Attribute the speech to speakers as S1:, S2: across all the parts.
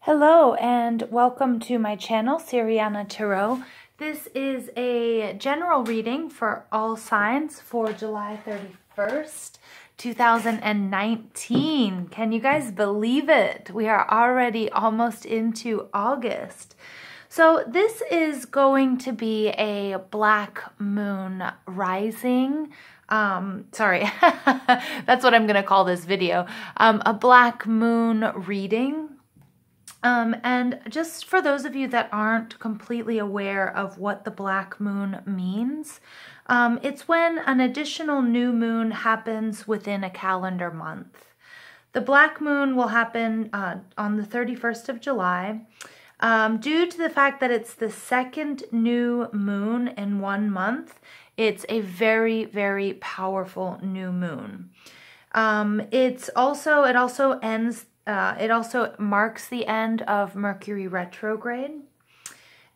S1: Hello and welcome to my channel, Siriana Tarot. This is a general reading for all signs for July 31st, 2019. Can you guys believe it? We are already almost into August. So this is going to be a black moon rising. Sorry, that's what I'm going to call this video. A black moon reading. And just for those of you that aren't completely aware of what the black moon means, it's when an additional new moon happens within a calendar month. The black moon will happen on the 31st of July. Due to the fact that it's the second new moon in 1 month, it's a very, very powerful new moon. It also marks the end of Mercury retrograde,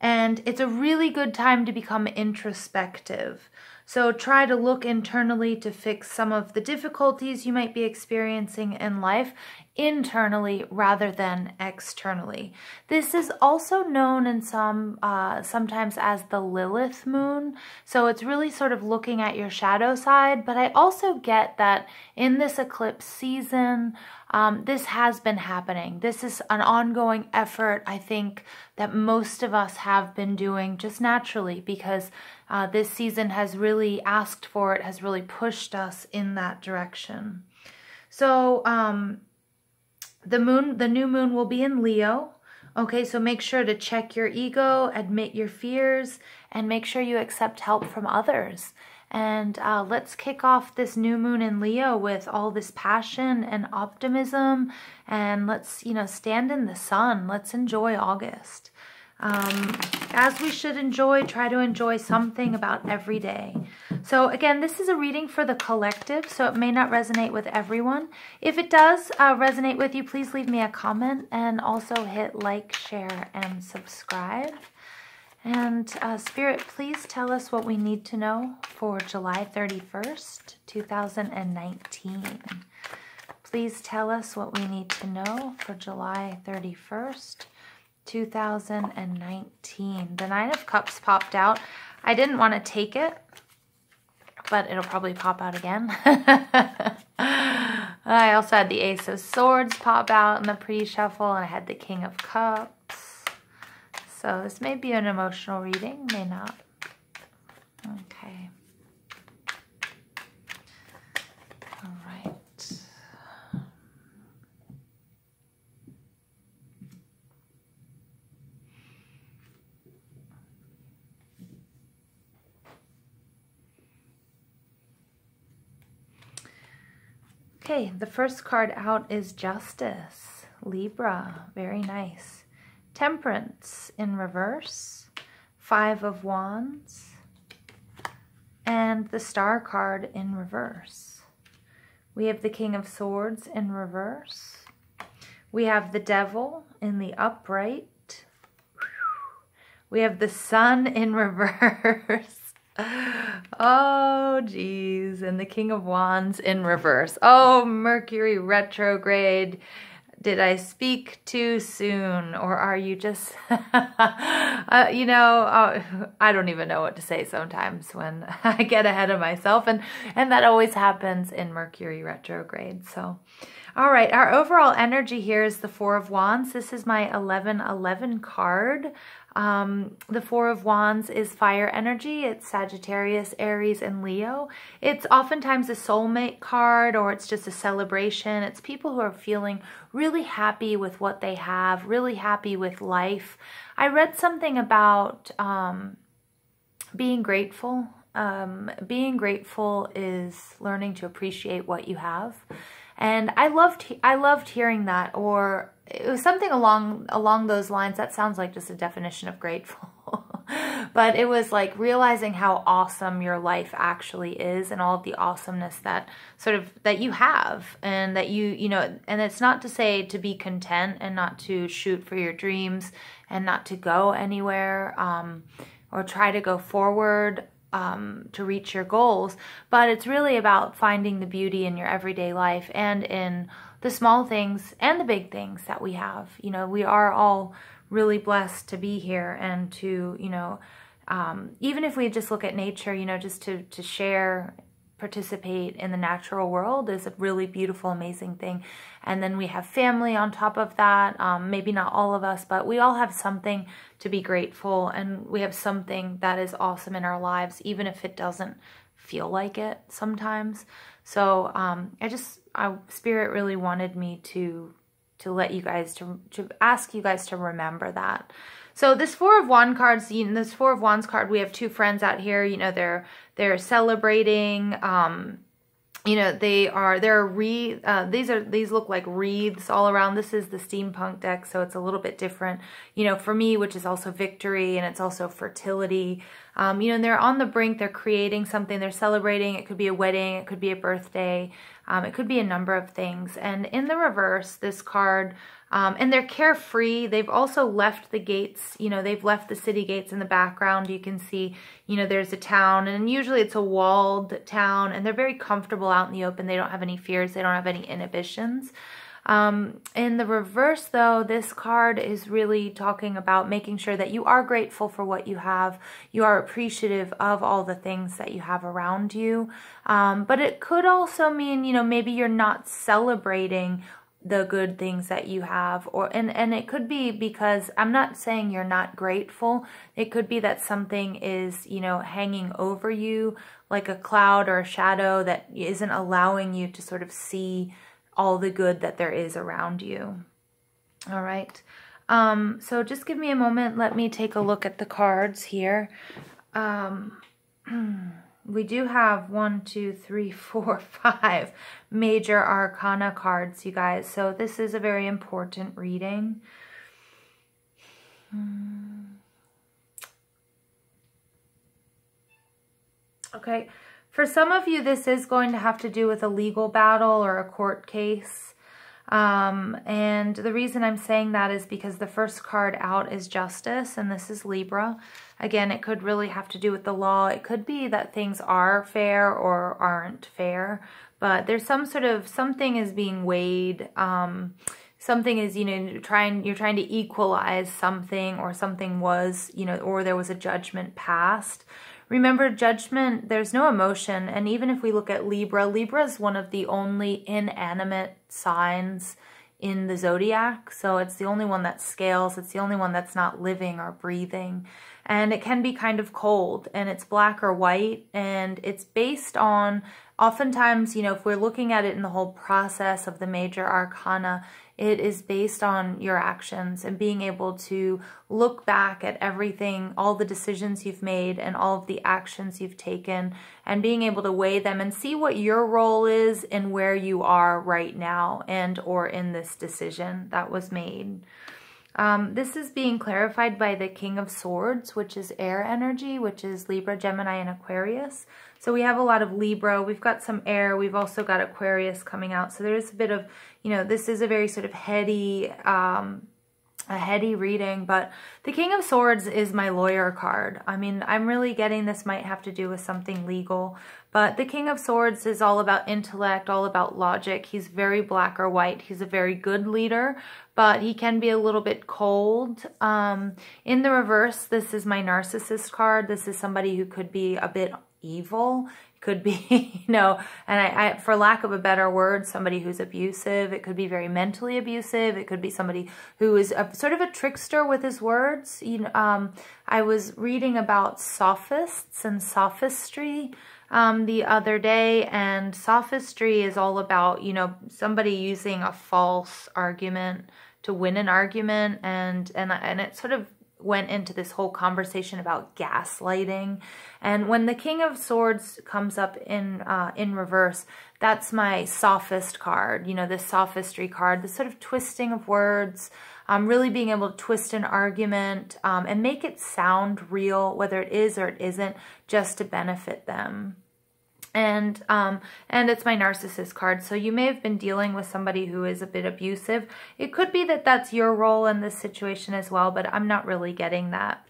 S1: and it's a really good time to become introspective. So try to look internally to fix some of the difficulties you might be experiencing in life internally rather than externally. This is also known in sometimes as the Lilith moon. So it's really sort of looking at your shadow side, but I also get that in this eclipse season, this has been happening. This is an ongoing effort, I think, that most of us have been doing just naturally because this season has really asked for it, has really pushed us in that direction. So the new moon will be in Leo. Okay, so make sure to check your ego, admit your fears, and make sure you accept help from others. And let's kick off this new moon in Leo with all this passion and optimism. And let's, stand in the sun. Let's enjoy August. As we should try to enjoy something about every day. So again, this is a reading for the collective, so it may not resonate with everyone. If it does resonate with you, please leave me a comment and also hit like, share, and subscribe. And Spirit, please tell us what we need to know for July 31st, 2019. Please tell us what we need to know for July 31st, 2019. The Nine of Cups popped out. I didn't want to take it, but it'll probably pop out again. I also had the Ace of Swords pop out in the pre-shuffle, and I had the King of Cups. So this may be an emotional reading, may not. Okay. All right. Okay, the first card out is Justice, Libra, very nice. Temperance in reverse, Five of Wands, and the Star card in reverse. We have the King of Swords in reverse. We have the Devil in the upright. We have the Sun in reverse. Oh, geez. And the King of Wands in reverse. Oh, Mercury retrograde. Did I speak too soon, or are you just, I don't even know what to say sometimes when I get ahead of myself, and that always happens in Mercury retrograde. So, all right, our overall energy here is the Four of Wands. This is my 1111 card. The Four of Wands is fire energy. It's Sagittarius, Aries, and Leo. It's oftentimes a soulmate card, or it's just a celebration. It's people who are feeling really happy with what they have, really happy with life. I read something about being grateful. Being grateful is learning to appreciate what you have. And I loved hearing that, or it was something along those lines. That sounds like just a definition of grateful. But it was like realizing how awesome your life actually is, and all of the awesomeness that that you have, and that and it's not to say to be content and not to shoot for your dreams and not to go anywhere, or try to go forward to reach your goals, but it's really about finding the beauty in your everyday life and in the small things and the big things that we have. You know, we are all really blessed to be here and to, you know, even if we just look at nature, you know, just to share, participate in the natural world is a really beautiful, amazing thing. And then we have family on top of that. Maybe not all of us, but we all have something to be grateful, and we have something that is awesome in our lives, even if it doesn't feel like it sometimes. So Spirit really wanted me to let you guys, to ask you guys to remember that. So this Four of Wands cards, you know, this Four of Wands card, we have two friends out here, you know, they're celebrating, you know, these look like wreaths all around. This is the Steampunk deck, so it's a little bit different, you know, for me, which is also victory, and it's also fertility. You know, and they're on the brink, they're creating something, they're celebrating. It could be a wedding, it could be a birthday, it could be a number of things. And in the reverse, this card, and they're carefree. They've also left the gates, you know, they've left the city gates in the background. You can see, you know, there's a town, and usually it's a walled town, and they're very comfortable out in the open. They don't have any fears. They don't have any inhibitions. In the reverse, though, this card is really talking about making sure that you are grateful for what you have. You are appreciative of all the things that you have around you. But it could also mean, you know, maybe you're not celebrating the good things that you have, and it could be because, I'm not saying you're not grateful. It could be that something is, you know, hanging over you like a cloud or a shadow that isn't allowing you to sort of see all the good that there is around you. All right. So just give me a moment. Let me take a look at the cards here. We do have 1, 2, 3, 4, 5 major arcana cards, you guys. So this is a very important reading. Okay. For some of you, this is going to have to do with a legal battle or a court case. And the reason I'm saying that is because the first card out is Justice, and this is Libra. Again, it could really have to do with the law. It could be that things are fair or aren't fair, but there's some sort of, something is being weighed. Something is, you know, you're trying to equalize something, or something was, you know, or there was a judgment passed. Remember, judgment, there's no emotion. And even if we look at Libra, Libra is one of the only inanimate signs in the zodiac. So it's the only one that scales. It's the only one that's not living or breathing. And it can be kind of cold, and it's black or white. And it's based on, oftentimes, you know, if we're looking at it in the whole process of the major arcana, it is based on your actions and being able to look back at everything, all the decisions you've made and all of the actions you've taken, and being able to weigh them and see what your role is and where you are right now, and or in this decision that was made. This is being clarified by the King of Swords, which is air energy, which is Libra, Gemini, and Aquarius. So we have a lot of Libra. We've got some air. We've also got Aquarius coming out. So there's a bit of, you know, this is a very sort of heady, a heady reading, but the King of Swords is my lawyer card. I mean, I'm really getting this might have to do with something legal, but the King of Swords is all about intellect, all about logic. He's very black or white. He's a very good leader, but he can be a little bit cold. In the reverse, this is my narcissist card. This is somebody who could be a bit evil. Could be, you know, and I, for lack of a better word, somebody who's abusive. It could be very mentally abusive. It could be somebody who is sort of a trickster with his words. You know, I was reading about sophists and sophistry the other day, and sophistry is all about, you know, somebody using a false argument to win an argument, and it sort of went into this whole conversation about gaslighting. And when the King of Swords comes up in reverse, that's my sophist card, you know, this sophistry card, this sort of twisting of words, really being able to twist an argument and make it sound real, whether it is or it isn't, just to benefit them. And it's my narcissist card. So you may have been dealing with somebody who is a bit abusive. It could be that that's your role in this situation as well, but I'm not really getting that.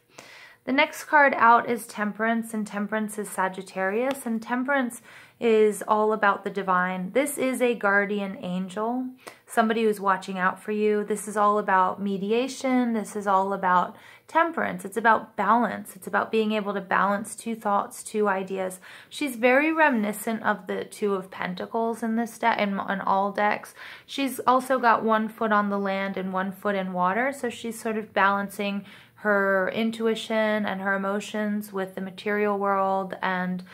S1: The next card out is Temperance, and Temperance is Sagittarius, and Temperance is all about the divine. This is a guardian angel, somebody who's watching out for you. This is all about mediation. This is all about temperance. It's about balance. It's about being able to balance two thoughts, two ideas. She's very reminiscent of the Two of Pentacles in this deck, in all decks. She's also got one foot on the land and one foot in water. So she's sort of balancing her intuition and her emotions with the material world, and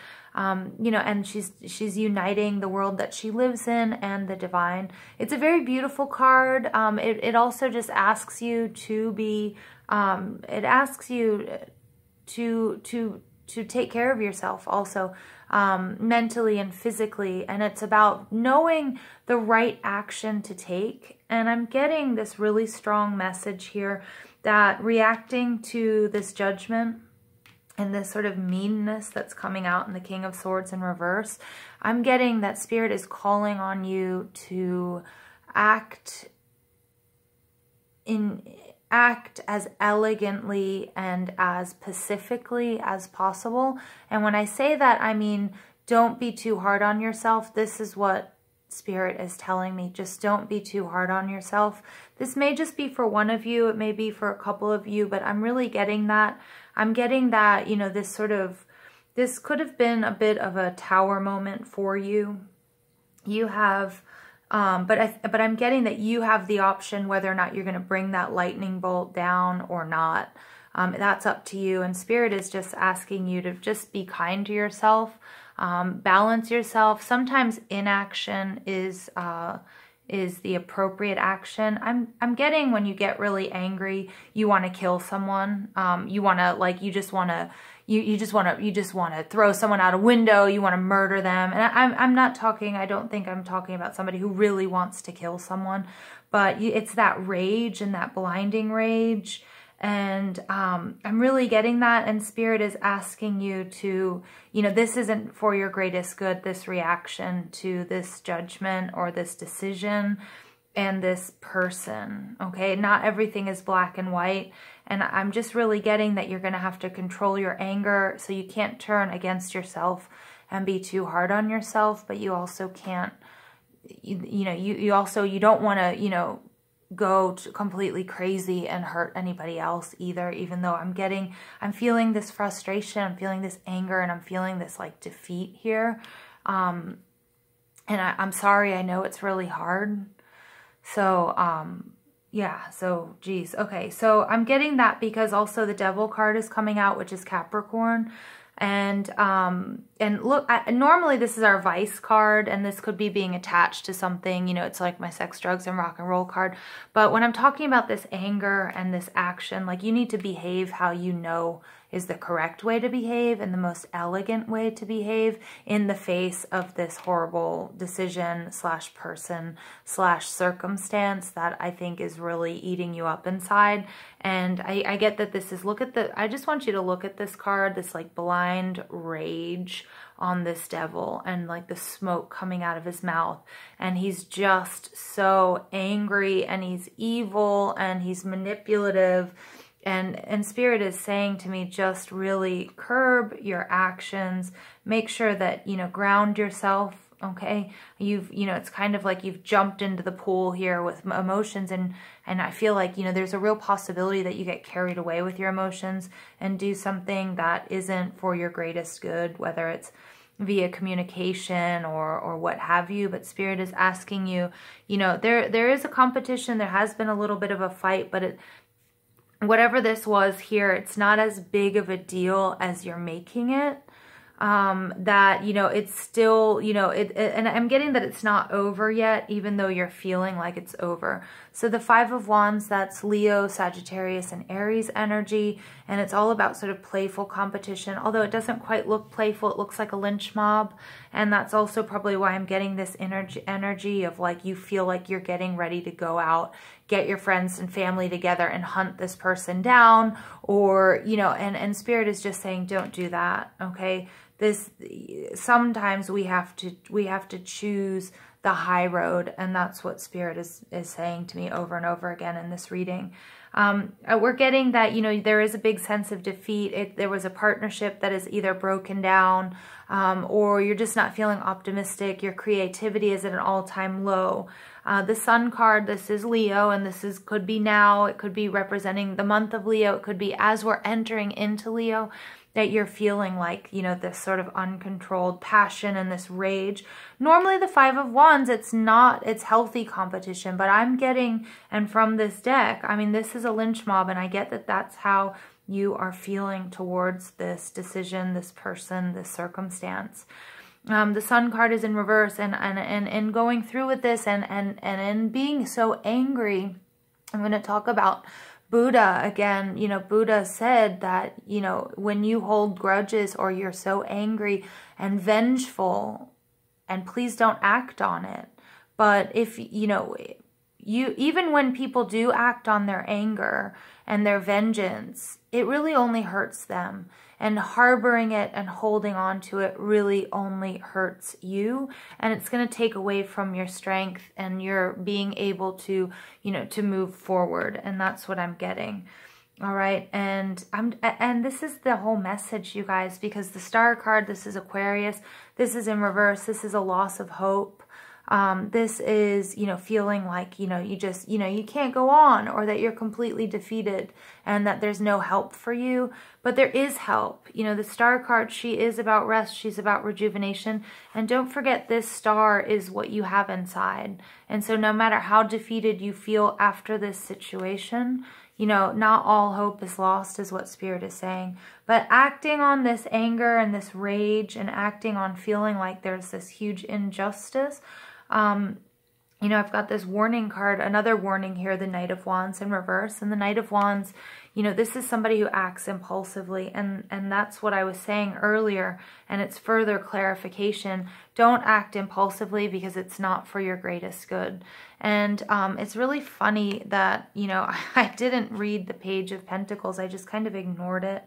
S1: you know, and she's uniting the world that she lives in and the divine. It's a very beautiful card. It also just asks you to be, it asks you to take care of yourself also, mentally and physically. And it's about knowing the right action to take. And I'm getting this really strong message here that reacting to this judgment and this sort of meanness that's coming out in the King of Swords in reverse, I'm getting that Spirit is calling on you to act as elegantly and as pacifically as possible. And when I say that, I mean, don't be too hard on yourself. This is what Spirit is telling me. Just don't be too hard on yourself. This may just be for one of you. It may be for a couple of you, but I'm really getting that. I'm getting that, you know, this could have been a bit of a tower moment for you. You have, but I'm getting that you have the option whether or not you're going to bring that lightning bolt down or not. That's up to you. And Spirit is just asking you to just be kind to yourself, balance yourself. Sometimes inaction is the appropriate action. I'm getting when you get really angry, you want to kill someone. You want to, like, you just want to throw someone out a window. You want to murder them. And I'm not talking, I don't think I'm talking about somebody who really wants to kill someone, but it's that rage and that blinding rage. And I'm really getting that, and Spirit is asking you to, you know, this isn't for your greatest good, this reaction to this judgment or this decision and this person, okay? Not everything is black and white, and I'm just really getting that you're going to have to control your anger, so you can't turn against yourself and be too hard on yourself, but you also can't, you don't want to, you know, go completely crazy and hurt anybody else either, even though I'm feeling this frustration, I'm feeling this anger, and I'm feeling this like defeat here. And I'm sorry, I know it's really hard. So, yeah, so geez. Okay, so I'm getting that because also the Devil card is coming out, which is Capricorn. And look, normally this is our vice card, and this could be being attached to something, you know, it's like my sex, drugs, and rock and roll card. But when I'm talking about this anger and this action, like, you need to behave how you know is the correct way to behave and the most elegant way to behave in the face of this horrible decision / person / circumstance that I think is really eating you up inside. And I get that this is, I just want you to look at this card, this like blind rage on this devil, and like the smoke coming out of his mouth. And he's just so angry, and he's evil, and he's manipulative. And Spirit is saying to me, just really curb your actions. Make sure that, you know, ground yourself, okay? It's kind of like you've jumped into the pool here with emotions, and I feel like, you know, there's a real possibility that you get carried away with your emotions and do something that isn't for your greatest good, whether it's via communication or what have you. But Spirit is asking you, you know, there is a competition, there has been a little bit of a fight, but whatever this was here, it's not as big of a deal as you're making it. That, you know, it's still, you know, and I'm getting that it's not over yet, even though you're feeling like it's over. So the Five of Wands, that's Leo, Sagittarius, and Aries energy, and it's all about sort of playful competition, although it doesn't quite look playful. It looks like a lynch mob, and that's also probably why I'm getting this energy of like, you feel like you're getting ready to go out, get your friends and family together and hunt this person down, or, you know, and Spirit is just saying, don't do that, okay? Sometimes we have to choose the high road. And that's what Spirit is saying to me over and over again in this reading. We're getting that, you know, there is a big sense of defeat. There was a partnership that is either broken down, or you're just not feeling optimistic. Your creativity is at an all-time low. The Sun card, this is Leo, and this could be now. It could be representing the month of Leo. It could be as we're entering into Leo, that you're feeling like, you know, this sort of uncontrolled passion and this rage. Normally the Five of Wands, it's healthy competition, but I'm getting, and from this deck, I mean, this is a lynch mob, and I get that that's how you are feeling towards this decision, this person, this circumstance. The Sun card is in reverse, and going through with this and being so angry, I'm going to talk about Buddha again. You know, Buddha said that, you know, when you hold grudges or you're so angry and vengeful, and please don't act on it. But if, you know, even when people do act on their anger and their vengeance, it really only hurts them. And harboring it and holding on to it really only hurts you. And it's going to take away from your strength and your being able to, you know, to move forward. And that's what I'm getting. All right. And this is the whole message, you guys, because the Star card, this is Aquarius. This is in reverse. This is a loss of hope. This is, you know, feeling like, you know, you just, you know, you can't go on, or that you're completely defeated and that there's no help for you. But there is help. You know, the Star card, she is about rest. She's about rejuvenation. And don't forget, this star is what you have inside. And so no matter how defeated you feel after this situation, you know, not all hope is lost is what Spirit is saying. But acting on this anger and this rage, and acting on feeling like there's this huge injustice, you know, I've got this warning card, another warning here, the Knight of Wands in reverse. And the Knight of Wands, you know, this is somebody who acts impulsively. And that's what I was saying earlier. And it's further clarification. Don't act impulsively, because it's not for your greatest good. And it's really funny that, you know, I didn't read the Page of Pentacles. I just kind of ignored it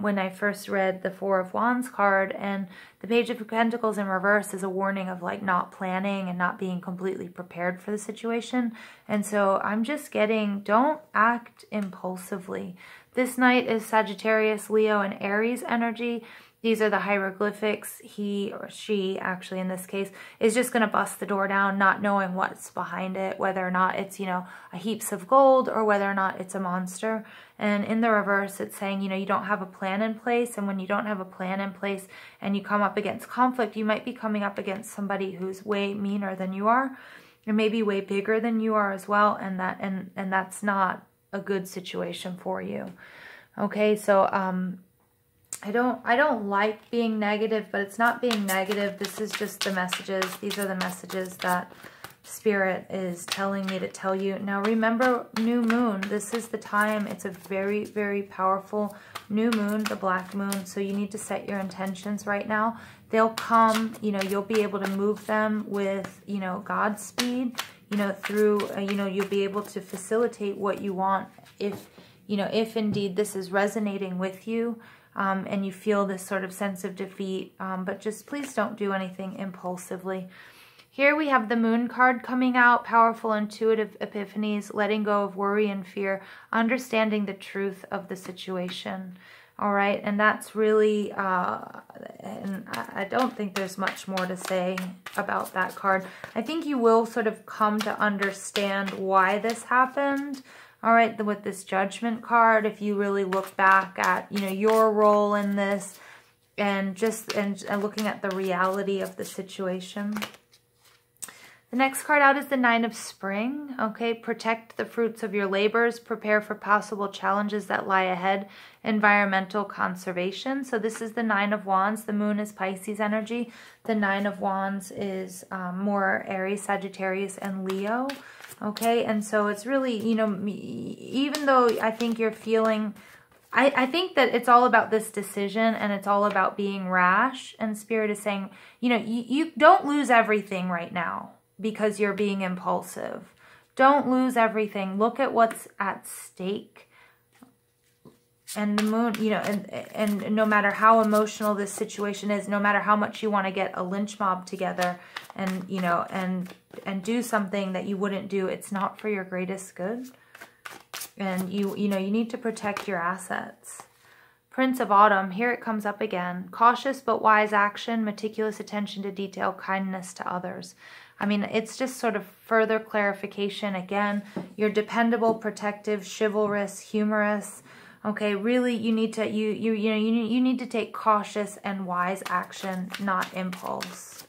S1: when I first read the Four of Wands card. And the Page of Pentacles in reverse is a warning of like not planning and not being completely prepared for the situation. And so I'm just getting, don't act impulsively. This Knight is Sagittarius, Leo, and Aries energy. These are the hieroglyphics. He or she, actually in this case, is just going to bust the door down, not knowing what's behind it, whether or not it's, you know, a heaps of gold, or whether or not it's a monster. And in the reverse, it's saying, you know, you don't have a plan in place. And when you don't have a plan in place and you come up against conflict, you might be coming up against somebody who's way meaner than you are, and maybe way bigger than you are as well. And that's not a good situation for you. Okay, so I don't like being negative, but it's not being negative. This is just the messages. These are the messages that Spirit is telling me to tell you. Now remember, new moon. This is the time. It's a very, very powerful new moon, the black moon. So you need to set your intentions right now. They'll come, you know, you'll be able to move them with, you know, God's speed, you know, through, you know, you'll be able to facilitate what you want if, you know, if indeed this is resonating with you. And you feel this sort of sense of defeat, but just please don't do anything impulsively. Here we have the Moon card coming out, powerful intuitive epiphanies, letting go of worry and fear, understanding the truth of the situation. All right, and that's really, and I don't think there's much more to say about that card. I think you will sort of come to understand why this happened. All right, with this Judgment card, if you really look back at, you know, your role in this, and just and looking at the reality of the situation. The next card out is the Nine of Spring. Okay, protect the fruits of your labors, prepare for possible challenges that lie ahead, environmental conservation. So this is the Nine of Wands. The moon is Pisces energy. The Nine of Wands is more Aries, Sagittarius, and Leo. Okay, and so it's really, you know, even though I think you're feeling, I think that it's all about this decision, and it's all about being rash. And Spirit is saying, you know, you don't lose everything right now because you're being impulsive. Don't lose everything. Look at what's at stake. And the moon, you know, and no matter how emotional this situation is, no matter how much you want to get a lynch mob together and, you know, and do something that you wouldn't do, it's not for your greatest good. And you know, you need to protect your assets. Prince of Autumn, here it comes up again. Cautious but wise action, meticulous attention to detail, kindness to others. I mean, it's just sort of further clarification. Again, you're dependable, protective, chivalrous, humorous. Okay, really, you need to you need to take cautious and wise action, not impulse.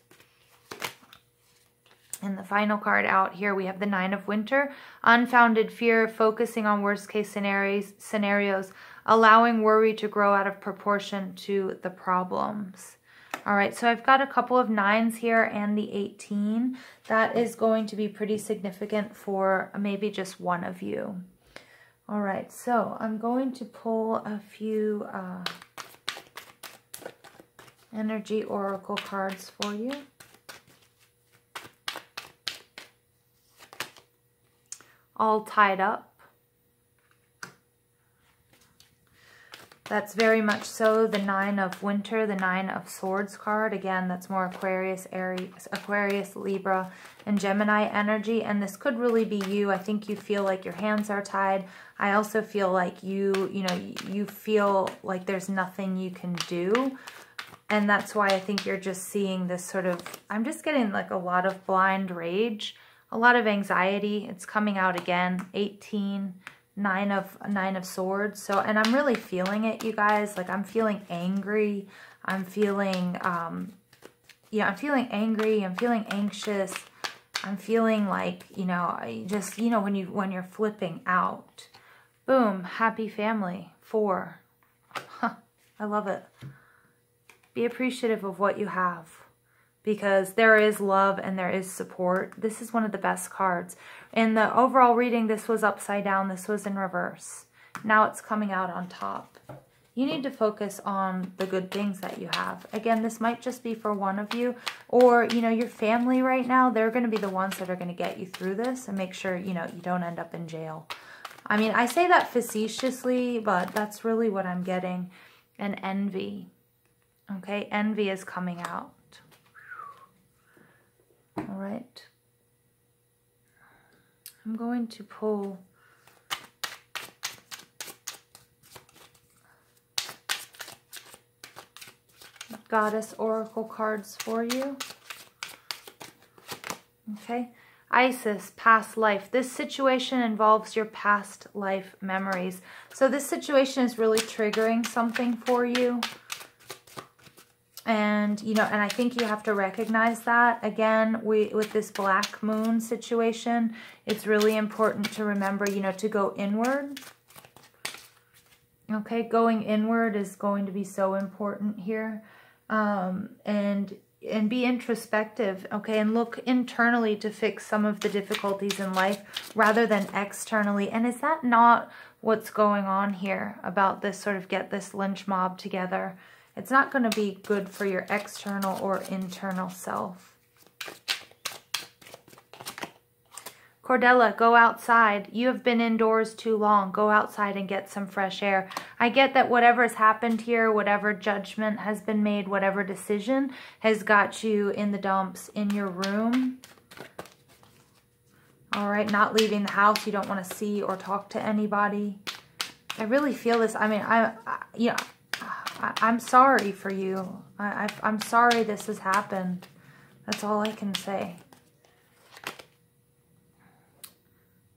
S1: And the final card out here, we have the Nine of Winter. Unfounded fear, focusing on worst case scenarios, allowing worry to grow out of proportion to the problems. All right, so I've got a couple of 9s here and the 18. That is going to be pretty significant for maybe just one of you. All right, so I'm going to pull a few energy oracle cards for you. All tied up. That's very much so the Nine of Winter, the Nine of Swords card. Again, that's more Aquarius, Aries, Aquarius, Libra, and Gemini energy. And this could really be you. I think you feel like your hands are tied. I also feel like you feel like there's nothing you can do. And that's why I think you're just seeing this sort of, I'm just getting like a lot of blind rage, a lot of anxiety. It's coming out again, 18. Nine of Swords. So, and I'm really feeling it, you guys. Like, I'm feeling angry. I'm feeling, yeah, I'm feeling angry. I'm feeling anxious. I'm feeling like, you know, just, you know, when you're flipping out. Boom, happy family. 4. I love it. Be appreciative of what you have, because there is love and there is support. This is one of the best cards. In the overall reading, this was upside down. This was in reverse. Now it's coming out on top. You need to focus on the good things that you have. Again, this might just be for one of you, or, you know, your family right now. They're going to be the ones that are going to get you through this and make sure, you know, you don't end up in jail. I mean, I say that facetiously, but that's really what I'm getting. And envy. Okay, envy is coming out. All right. I'm going to pull Goddess Oracle cards for you. Okay. Isis, past life. This situation involves your past life memories. So this situation is really triggering something for you. And, you know, and I think you have to recognize that. Again, with this black moon situation, it's really important to remember, you know, to go inward. Okay, going inward is going to be so important here. And be introspective, okay, and look internally to fix some of the difficulties in life rather than externally. And is that not what's going on here about this sort of get this lynch mob together? It's not going to be good for your external or internal self. Cordella, go outside. You have been indoors too long. Go outside and get some fresh air. I get that whatever has happened here, whatever judgment has been made, whatever decision has got you in the dumps in your room. All right, not leaving the house. You don't want to see or talk to anybody. I really feel this. I mean, I'm sorry for you. I'm sorry this has happened. That's all I can say.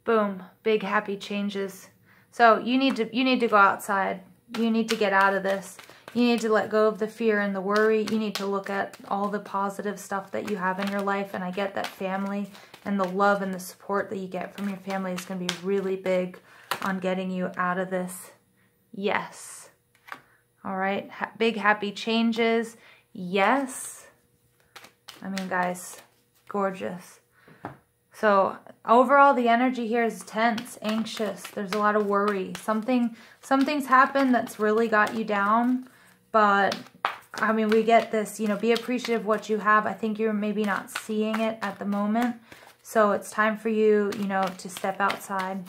S1: Boom, big happy changes. So you need to go outside. You need to get out of this. You need to let go of the fear and the worry. You need to look at all the positive stuff that you have in your life. And I get that family and the love and the support that you get from your family is going to be really big on getting you out of this. Yes. All right. Big happy changes. Yes. I mean, guys, gorgeous. So overall, the energy here is tense, anxious. There's a lot of worry. Something's happened that's really got you down. But, I mean, we get this, you know, be appreciative of what you have. I think you're maybe not seeing it at the moment. So it's time for you, you know, to step outside.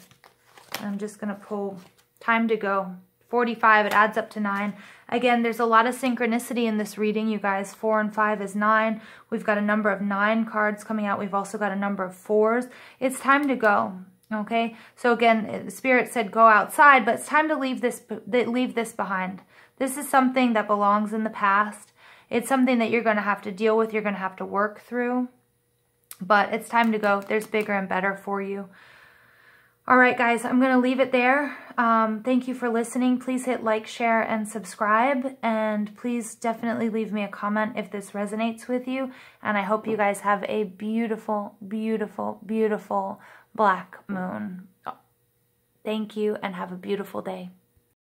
S1: I'm just going to pull time to go. 45, it adds up to 9. Again, there's a lot of synchronicity in this reading, you guys. 4 and 5 is 9. We've got a number of 9 cards coming out. We've also got a number of 4s. It's time to go, okay? So again, the Spirit said go outside, but it's time to leave this behind. This is something that belongs in the past. It's something that you're going to have to deal with. You're going to have to work through. But it's time to go. There's bigger and better for you. All right, guys, I'm going to leave it there. Thank you for listening. Please hit like, share, and subscribe. And please definitely leave me a comment if this resonates with you. And I hope you guys have a beautiful, beautiful, beautiful black moon. Thank you, and have a beautiful day.